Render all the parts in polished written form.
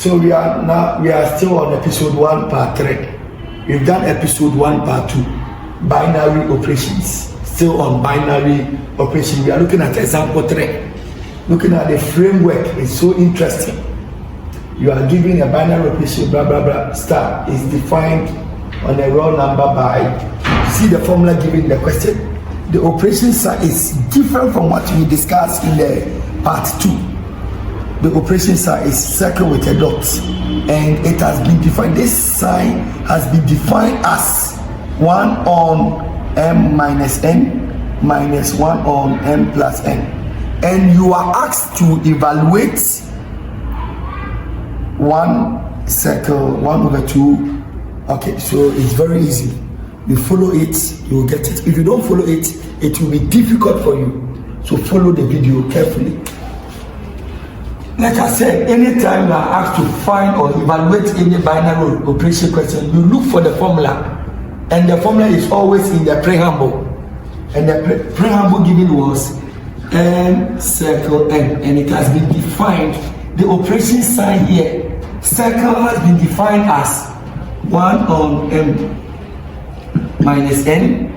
So we are still on episode 1 part 3. We've done episode 1 part 2, binary operations. Still on binary operation. We are looking at example 3. Looking at the framework is so interesting. You are given a binary operation, blah blah blah. Star is defined on a raw number by. See the formula given in the question. The operation sign is different from what we discussed in the part 2. The operation sign is circle with a dot, and it has been defined. This sign has been defined as 1 on m minus n minus 1 on m plus n, and you are asked to evaluate 1 circle 1/2. Okay, so it's very easy. You follow it, you will get it. If you don't follow it, it will be difficult for you. So follow the video carefully. Like I said, anytime you are asked to find or evaluate any binary operation question, you look for the formula. And the formula is always in the preamble. And the preamble given was n circle n. And it has been defined. The operation sign here, circle has been defined as 1 on m minus n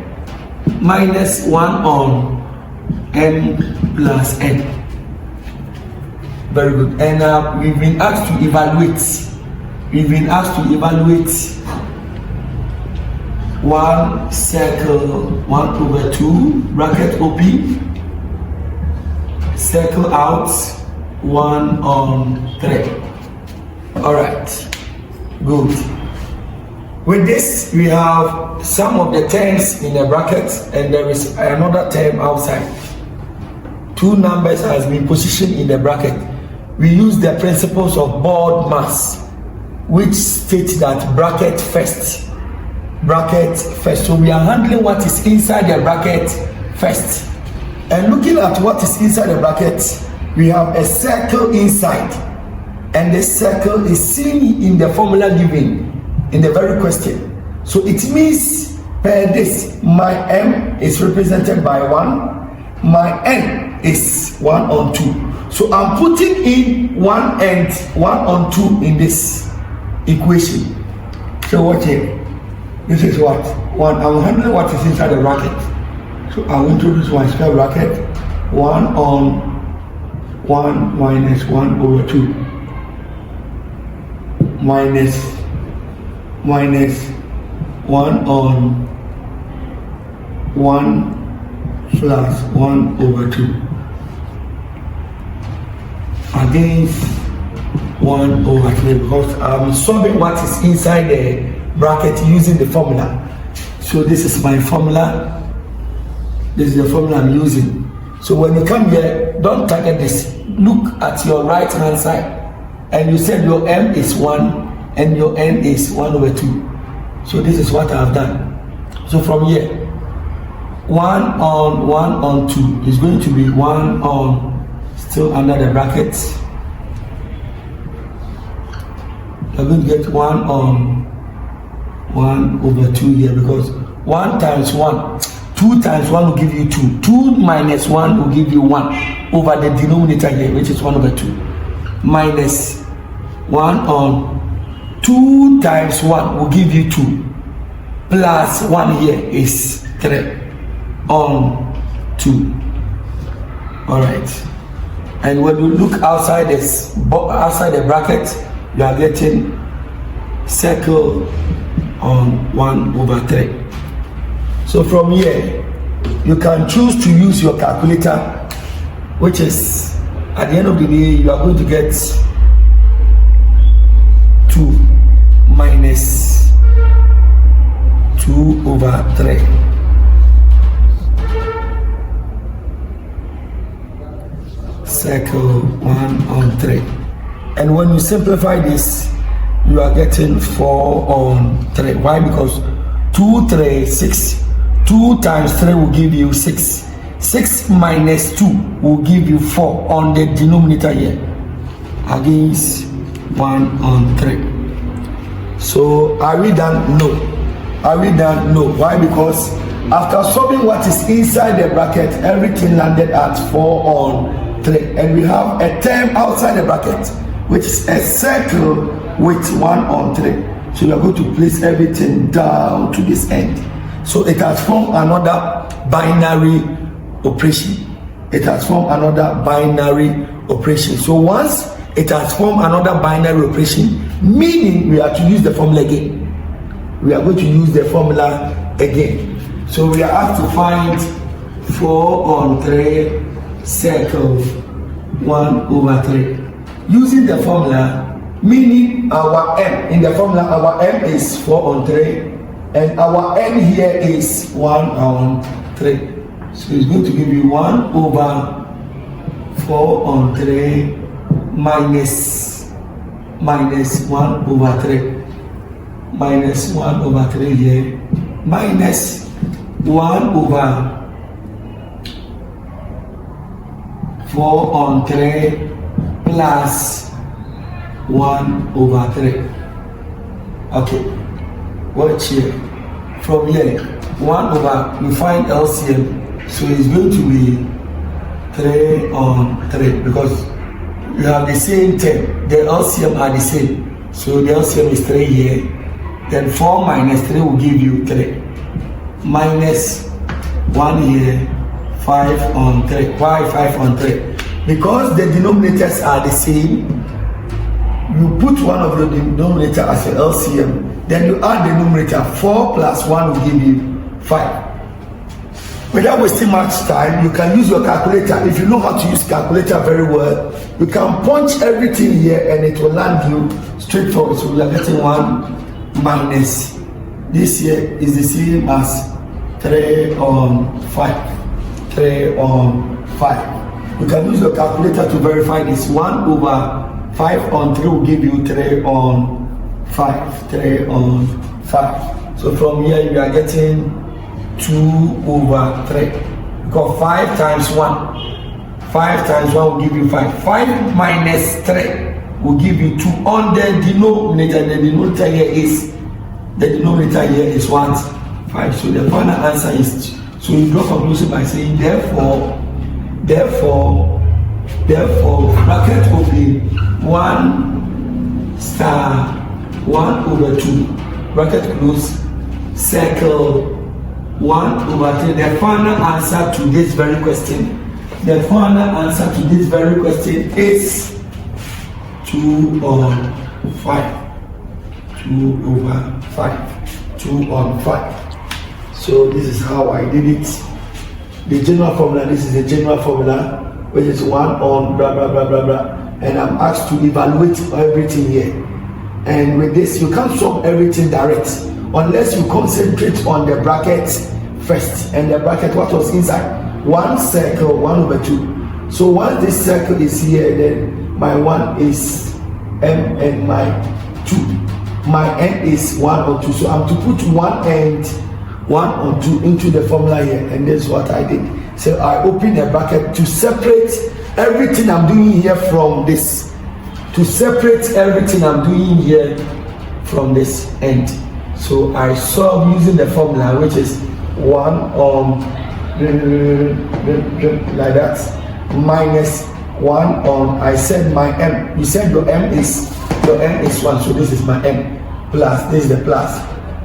minus 1 on m plus n. Very good. And we've been asked to evaluate. We've been asked to evaluate 1 circle 1/2 bracket op, circle out 1 on 3. All right. Good. With this, we have some of the terms in the bracket, and there is another term outside. 2 numbers has been positioned in the bracket. We use the principles of board mass, which state that bracket first. Bracket first. So we are handling what is inside the bracket first. And looking at what is inside the bracket, we have a circle inside. And the circle is seen in the formula given in the very question. So it means per this, my m is represented by 1, my n is 1 on 2. So I'm putting in 1 and 1 on 2 in this equation. So what here? This is what? 1. I will handle what is inside the bracket. So I will introduce my square bracket. 1 on 1 minus 1/2 minus 1 on 1 plus 1/2 against 1/3, because I'm solving what is inside the bracket using the formula. So this is my formula. This is the formula I'm using. So when you come here, don't target this. Look at your right hand side, and you said your m is 1 and your n is 1/2. So this is what I have done. So from here, 1 on 2 is going to be 1 on, still under the brackets. You're going to get 1 on 1/2 here, because 1 times 1, 2 times 1 will give you 2. 2 minus 1 will give you 1 over the denominator here, which is 1/2, minus 1 on 2 times 1 will give you 2, plus 1 here is 3 on 2. All right. And when you look outside the bracket, you are getting circle on 1/3. So from here, you can choose to use your calculator, which is, at the end of the day, you are going to get 2 minus 2/3. Circle 1/3. And when you simplify this, you are getting 4/3. Why? Because 2, 3, 6. 2 times 3 will give you 6. 6 minus 2 will give you 4 on the denominator here, against 1/3. So are we done? No. Are we done? No. Why? Because after solving what is inside the bracket, everything landed at 4/3. And we have a term outside the bracket, which is a circle with 1 on 3. So we are going to place everything down to this end. So it has formed another binary operation. It has formed another binary operation. So once it has formed another binary operation, meaning we are to use the formula again. We are going to use the formula again. So we are asked to find 4 on 3 circle 1/3. Using the formula, meaning our m, in the formula our m is 4 on 3 and our n here is 1 on 3. So it's going to give you 1/4 on 3 minus 1/3 minus 1/3 here minus 1/4 on 3 plus 1/3. Okay, watch here. From here, we find LCM, so it's going to be 3 on 3 because you have the same term. The LCM are the same, so the LCM is 3 here. Then 4 minus 3 will give you 3 minus 1 here, 5 on 3. Why 5 on 3? Because the denominators are the same. You put one of the denominator as an LCM, then you add the numerator. 4 plus 1 will give you 5. Without wasting much time, you can use your calculator. If you know how to use calculator very well, you can punch everything here and it will land you straightforward. So we are getting 1 minus, this here is the same as 3 on 5. 3 on 5. You can use your calculator to verify this. 1/5 on 3 will give you 3 on 5. 3 on 5. So from here you are getting 2/3. Because 5 times 1. 5 times 1 will give you 5. 5 minus 3 will give you 2 on the denominator. The denominator here is 1, 5. So the final answer is 2. So you draw conclusion by saying therefore bracket will be 1/1/2 bracket close circle 1/3. The final answer to this very question is 2 on 5. 2/5. 2 on 5. So this is how I did it. The general formula, this is the general formula, which is 1 on blah blah blah blah blah, and I'm asked to evaluate everything here. And with this, you can't solve everything direct unless you concentrate on the bracket first. And the bracket, what was inside? 1 circle 1/2. So once this circle is here, then my 1 is m and my 2. My n is 1 or 2. So I'm to put 1 and 1 or 2 into the formula here, and this is what I did. So I open a bracket to separate everything I'm doing here from this. To separate everything I'm doing here from this end. So I solve using the formula, which is 1 on like that minus 1 on, I said my m. You said your m is 1, so this is my m plus, this is the plus.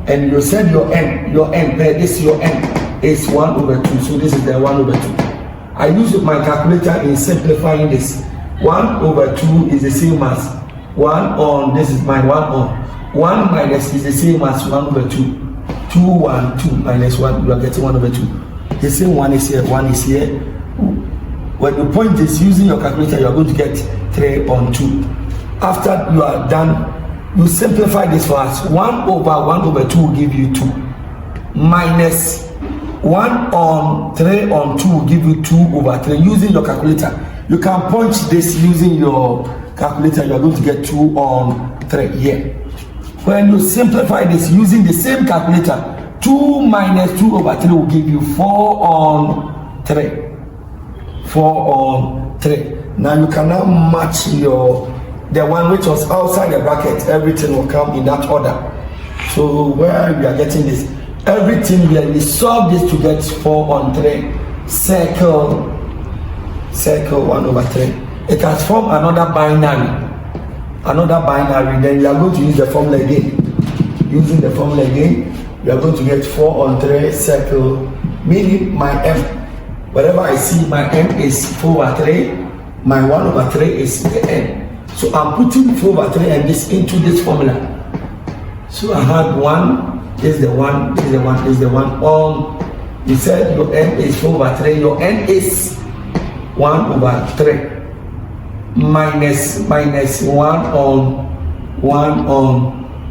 And you said your n, this your n is 1/2, so this is the 1/2. I use my calculator in simplifying this. 1/2 is the same as 1 on, this is my 1 on. 1 minus is the same as 1/2. 2 minus 1, you are getting 1/2. The same 1 is here, 1 is here. When the point is using your calculator, you are going to get 3 on 2. After you are done, you simplify this for us. 1/1/2 will give you 2. Minus 1 on 3 on 2 will give you 2/3. Using your calculator, you can punch this using your calculator. You are going to get 2 on 3 here. When you simplify this using the same calculator, 2 minus 2/3 will give you 4 on 3. 4 on 3. Now you can now match the one which was outside the bracket. Everything will come in that order. So where we are getting this, everything we solve this to get 4 on 3 circle 1/3. It has formed another binary. another binary, then you are going to use the formula again. Using the formula again, you are going to get 4 on 3 circle, meaning my m, whatever I see, my m is 4 over 3, my 1 over 3 is the n. So I'm putting 4 over 3 and this into this formula. So I had 1, is the 1, is the 1, is the 1 on, you said your m is 4 over 3, your n is 1 over 3 minus 1 on,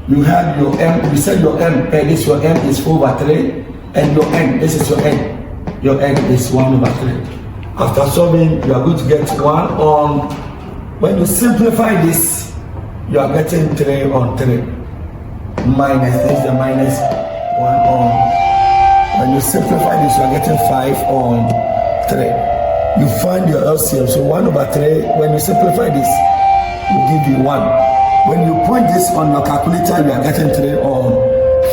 you have your m, you said your m, this your m is 4 over 3, and your n, this is your n is 1 over 3. After solving, you are going to get 1 on, when you simplify this, you are getting 3 on 3, minus, this is the minus 1 on, when you simplify this, you are getting 5 on 3. You find your LCM, so 1 over 3, when you simplify this, will give you 1. When you point this on your calculator, you are getting 3 on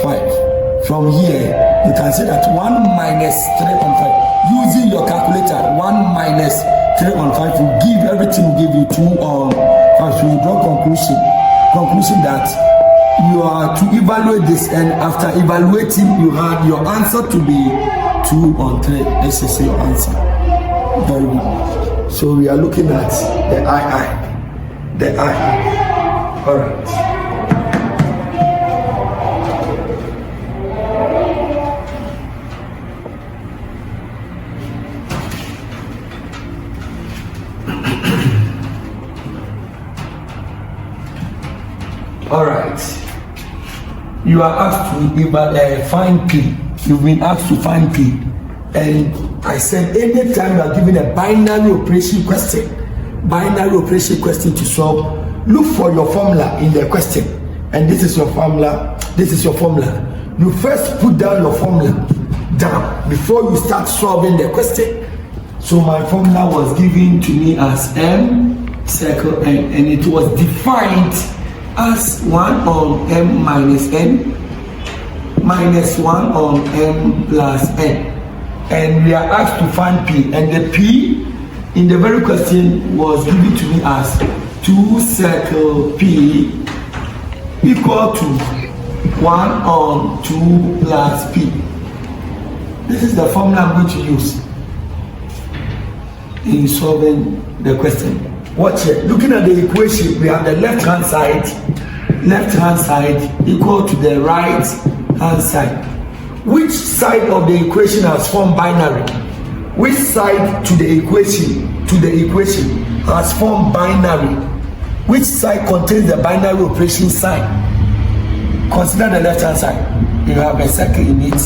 5. From here, you can say that 1 minus 3 on 5. Using your calculator, 1 minus 3 on 5 will give, everything will give you 2 on 5. So you draw conclusion that you are to evaluate this, and after evaluating, you had your answer to be 2 on 3. This is your answer. Very good. So we are looking at the II. The II. All right. All right. You are asked to find P. You've been asked to find P. And I said, anytime you are given a binary operation question to solve, look for your formula in the question. And this is your formula. You first put down your formula down before you start solving the question. So my formula was given to me as m circle n, and it was defined as 1 on m minus n minus 1 on m plus n. And we are asked to find P, and the P in the very question was given to me as 2 circle P equal to 1 on 2 plus P. This is the formula I'm going to use in solving the question. Watch it. Looking at the equation, we have the left hand side equal to the right hand side. Which side of the equation has formed binary? Which side to the equation has formed binary? Which side contains the binary operation sign? Consider the left hand side. You have a circle in it.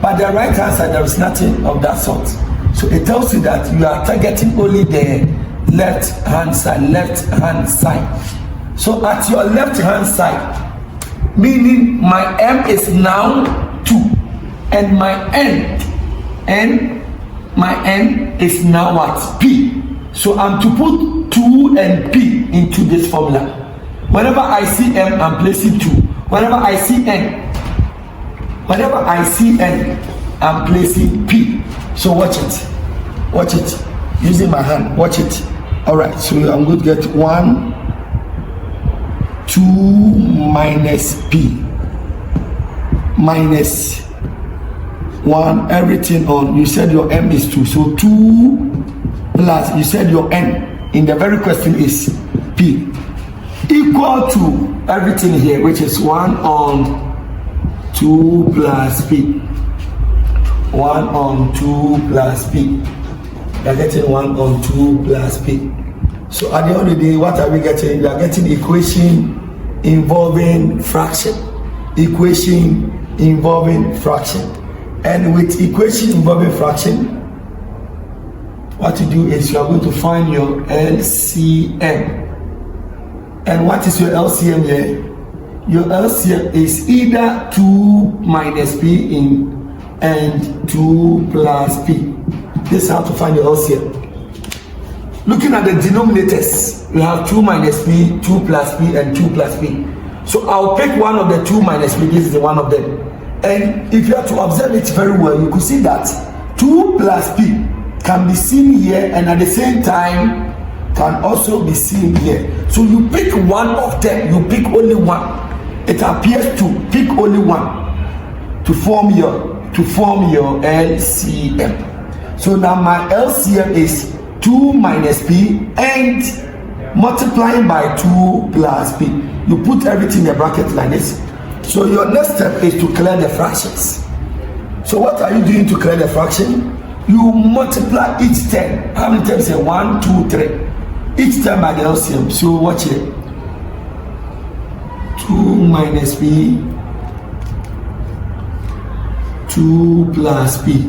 But the right hand side, there is nothing of that sort. So it tells you that you are targeting only the left hand side. So at your left hand side, meaning my m is now 2. And my n is now what? P. So I'm to put 2 and P into this formula. Whenever I see m, I'm placing 2. Whenever I see n, I'm placing P. So watch it. Using my hand, watch it. All right. So I'm going to get 1, 2 minus P minus 1, everything on, you said your m is 2, so 2 plus, you said your n in the very question is P, equal to everything here, which is 1 on 2 plus P. 1 on 2 plus P. You're getting 1 on 2 plus P. So at the end of the day, what are we getting? We are getting equation involving fraction. And with equation involving fraction, what you do is you are going to find your LCM. And what is your LCM here? Your LCM is either 2 minus P and 2 plus P. This is how to find your LCM. Looking at the denominators, we have 2 minus P, 2 plus P, and 2 plus P. So I'll pick one of the 2 minus P. This is the one of them. And if you have to observe it very well, you could see that 2 plus P can be seen here, and at the same time can also be seen here. So you pick one of them, you pick only one. It appears to pick only one to form your LCM. So now my LCM is 2 minus P and multiplying by 2 plus P. You put everything in a bracket like this. So your next step is to clear the fractions. So what are you doing to clear the fraction? You multiply each term. How many terms? 1, 2, 3. Each term by the LCM. So watch it. 2 minus P, 2 plus P.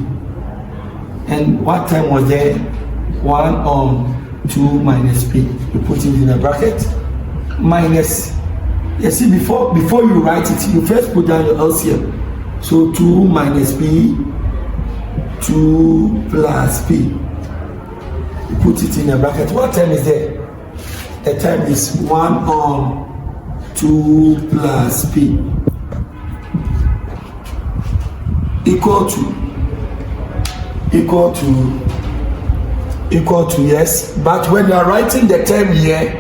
And what term was there? 1 on 2 minus P. You put it in a bracket. Minus. You see, before you write it, you first put down your LCM. So 2 minus P, 2 plus P. You put it in a bracket. What term is there? The term is 1 on 2 plus P. Equal to yes. But when you are writing the term here,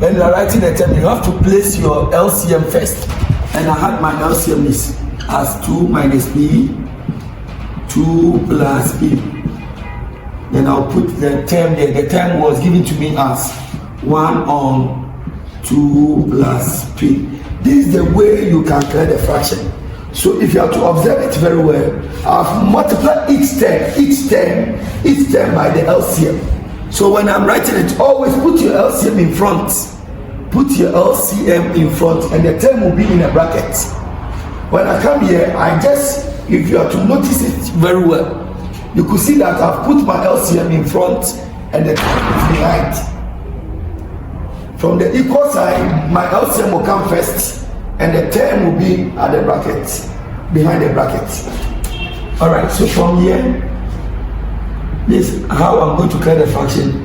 you have to place your LCM first. And I had my LCM is as 2 minus P, 2 plus P. Then I'll put the term there. The term was given to me as 1 on 2 plus P. This is the way you can clear the fraction. So if you have to observe it very well, I've multiplied each term by the LCM. So when I'm writing it, always put your LCM in front. Put your LCM in front and the term will be in a bracket. When I come here, if you have to notice it very well, you could see that I've put my LCM in front and the term is behind. From the equal sign, my LCM will come first and the term will be at the bracket, behind the bracket. Alright, so from here, this is how I'm going to clear the fraction.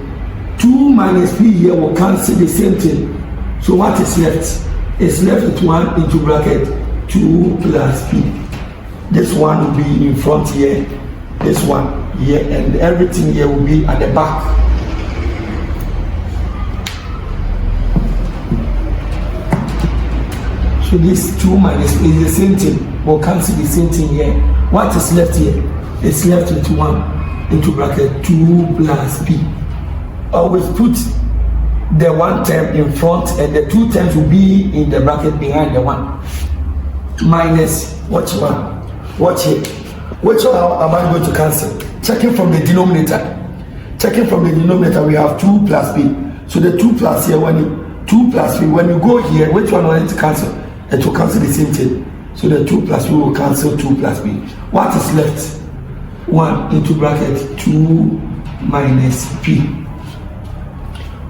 2 minus P here will cancel the same thing. So what is left? It's left with 1 into bracket 2 plus P. This one will be in front here, this one here, and everything here will be at the back. So this 2 minus P is the same thing. We'll cancel the same thing here. What is left here? It's left with 1 into bracket 2 plus P. Always put the one term in front and the 2 terms will be in the bracket behind the 1. Minus, watch 1. Watch here. Which one am I going to cancel? Checking from the denominator. Checking from the denominator, we have 2 plus P. So the 2 plus here, 2 plus P. When you go here, which one will it cancel? It will cancel the same thing. So the 2 plus P will cancel 2 plus P. What is left? 1 into bracket 2 minus P.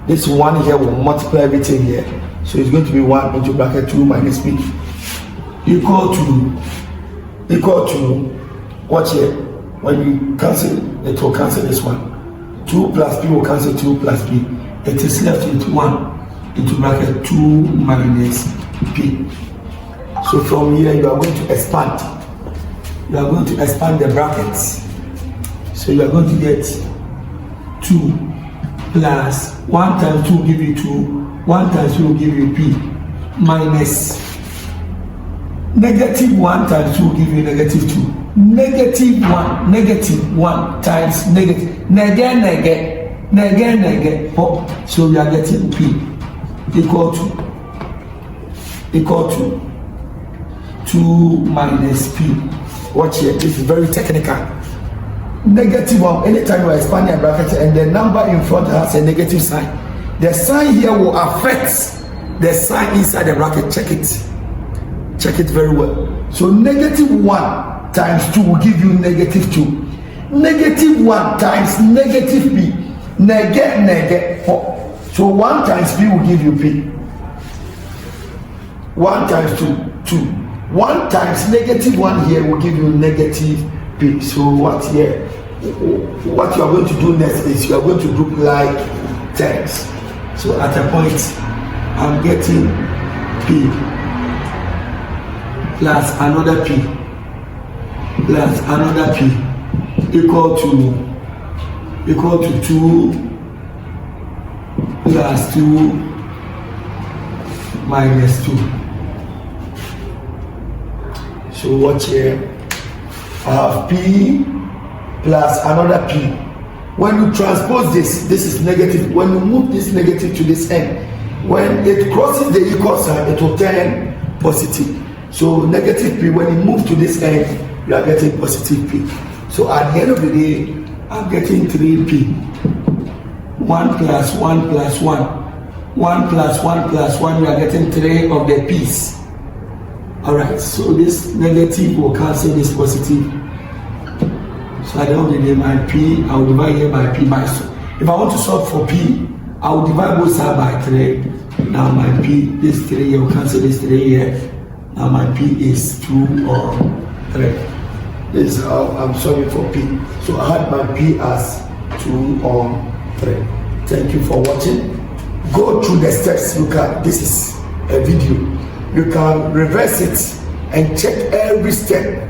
This 1 here will multiply everything here. So it's going to be 1 into bracket 2 minus P. Equal to, watch here. When you cancel, it will cancel this one. 2 plus P will cancel 2 plus P. It is left with 1 into bracket 2 minus P. So from here you are going to expand. You are going to expand the brackets. So you are going to get 2 plus 1 times 2 will give you 2. 1 times 2 will give you P. Minus negative 1 times 2 will give you negative 2. Negative 1 times negative. Nege. So we are getting P equal to 2 minus P. Watch here, this is very technical. Negative 1, anytime you are expanding a bracket and the number in front has a negative sign, the sign here will affect the sign inside the bracket. Check it very well. So negative 1 times 2 will give you negative 2. Negative 1 times negative P. Nege. So 1 times P will give you P. 1 times 2. 1 times negative 1 here will give you negative P. So what you are going to do next is you are going to group like terms. So at a point, I'm getting P plus another P plus another P equal to 2 plus 2 minus 2. So watch here. I have P plus another P. When you transpose this is negative. When you move this negative to this end, when it crosses the equal sign, it will turn positive. So negative P, when you move to this end, you are getting positive P. So at the end of the day, I'm getting 3P. 1 plus 1 plus 1. 1 plus 1 plus 1, you are getting 3 of the P's. Alright, so this negative will cancel this positive. So at the end of the day, my P, I will divide here by P by so. If I want to solve for P, I will divide both sides by 3. Now my P, this 3 here will cancel this 3 here. Now my P is 2 or 3. This is how I'm solving for P. So I had my P as 2 or 3. Thank you for watching. Go through the steps. This is a video. You can reverse it and check every step.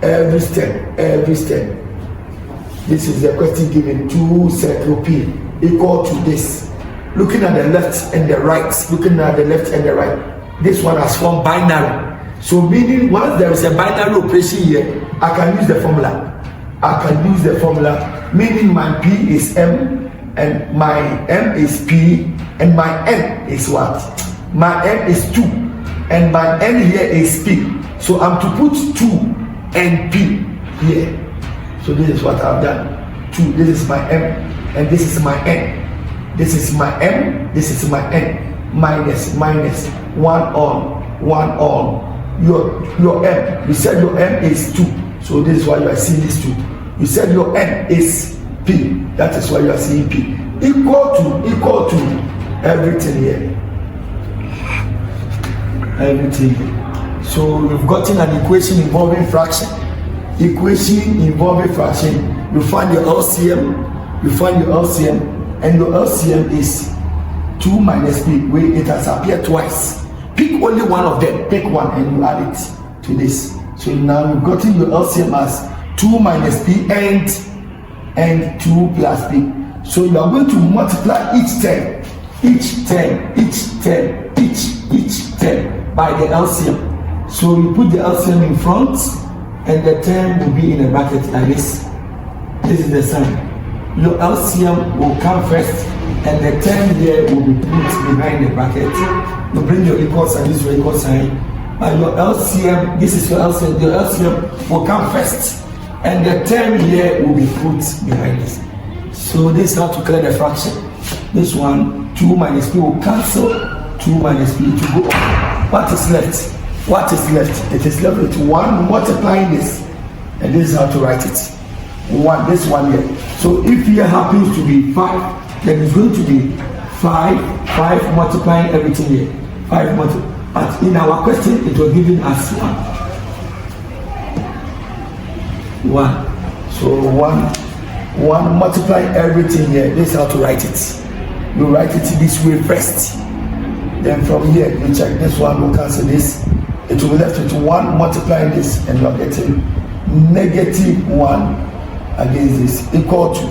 Every step. This is the question given. 2 circle P equal to this. Looking at the left and the right. Looking at the left and the right. This one has formed binary. So meaning once there is a binary operation here, I can use the formula. Meaning my P is M and my M is P and my N is what? My M is 2 and my N here is P. So I'm to put 2 and P here. So this is what I've done. 2, this is my M and this is my N. This is my M, this is my N. Minus 1 on your M. You said your M is 2, so this is why you are seeing this 2. You said your N is P, that is why you are seeing P. Equal to everything here. Everything. So you've gotten an equation involving fraction. You find your LCM. And your LCM is 2 minus P, where it has appeared twice. Pick only one of them, pick one and you add it to this. So now you've gotten your LCM as 2 minus P and 2 plus P. So you are going to multiply each term by the LCM. So you put the LCM in front and the term will be in a bracket like this. This is the sign. Your LCM will come first and the term here will be put behind the bracket. You bring your equal sign, this is your equal sign. And your LCM, this is your LCM, your LCM will come first and the term here will be put behind this. So this is how to clear the fraction. This one, 2 minus P will cancel 2 minus P to go up. What is left? It is left with 1 multiplying this. And this is how to write it. 1, this one here. So if here happens to be 5, then it's going to be 5 multiplying everything here. 5 multiplying. But in our question, it was given as 1. So 1 multiplying everything here. This is how to write it. You write it this way first. Then from here, you check this one will cancel this. It will be left with 1 multiplying this, and you are getting -1 against this equal to.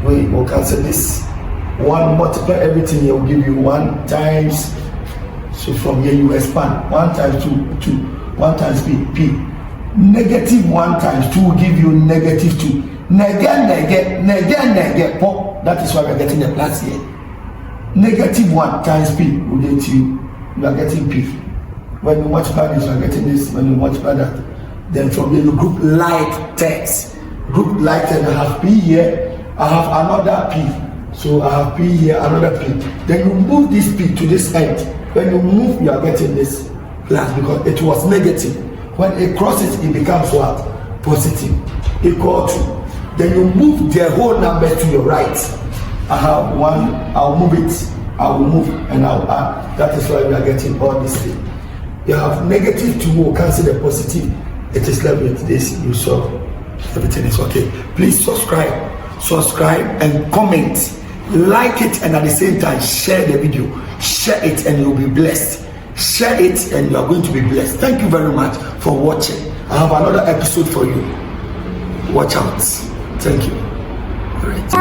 We will cancel this. 1 multiply everything here will give you 1 times. So from here you expand 1 times 2, 1 times P. -1 times 2 will give you -2. Nege, pop. That is why we are getting the plus here. -1 times P will get you are getting P. When you multiply this, you are getting this. When you multiply that, then from here you group like text. And I have P here. I have another P. So I have P here, another P. Then you move this P to this end. When you move, you are getting this plus because it was negative. When it crosses, it becomes what? Positive. Equal to. Then you move the whole number to your right. I have 1, I'll move it, I will move and I'll add. That is why we are getting all this thing. You have -2 will cancel the positive. It is left with this, you solve. Everything is okay. Please subscribe and comment. Like it and at the same time share the video. Share it and you'll be blessed. Share it and you are going to be blessed. Thank you very much for watching. I have another episode for you. Watch out. Thank you. All right.